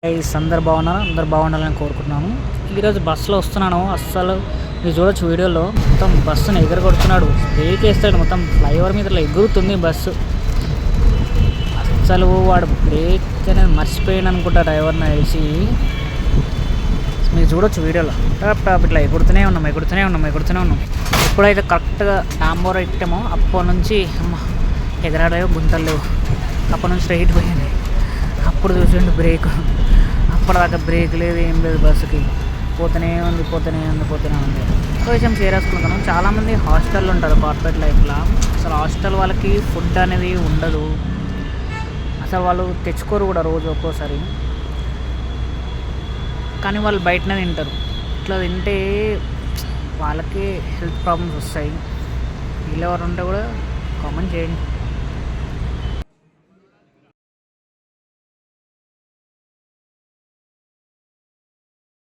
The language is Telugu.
గైస్ అందరు బాగున్నారు, అందరు బాగుండాలని కోరుకుంటున్నాను. ఈరోజు బస్సులో వస్తున్నాను. అస్సలు మీరు చూడొచ్చు వీడియోలో మొత్తం బస్సును ఎగరగొడుతున్నాడు. బ్రేక్ వేస్తాడు, మొత్తం ఫ్లైఓవర్ మీద ఎగురుతుంది బస్సు. అస్సలు వాడు బ్రేక్ అనేది మర్చిపోయాను అనుకుంటా డ్రైవర్ని వేసి. మీరు చూడొచ్చు వీడియోలో ఇట్లా ఎగురుతూనే ఉన్నాం. ఎప్పుడైతే కరెక్ట్గా డాంబోర్ ఎట్టామో అప్పటి నుంచి ఎగరాడేవో గుంతలు లేవు. అప్పటి నుంచి స్ట్రైట్ పోయింది. అప్పుడు చూసిండు బ్రేక్. అప్పటిదాకా బ్రేక్ లేదు, ఏం లేదు, బస్సుకి పోతూనే ఉంది. ఒక విషయం షేర్ చేసుకుంటాను. చాలామంది హాస్టల్లో ఉంటారు కార్పొరేట్ లైఫ్లో. అసలు హాస్టల్ వాళ్ళకి ఫుడ్ అనేది ఉండదు, అసలు వాళ్ళు తెచ్చుకోరు కూడా రోజు ఒక్కోసారి. కానీ వాళ్ళు బయటనే తింటారు. ఇట్లా తింటే వాళ్ళకి హెల్త్ ప్రాబ్లమ్స్ వస్తాయి. వీళ్ళు ఎవరు ఉంటే కూడా కామెంట్ చేయండి.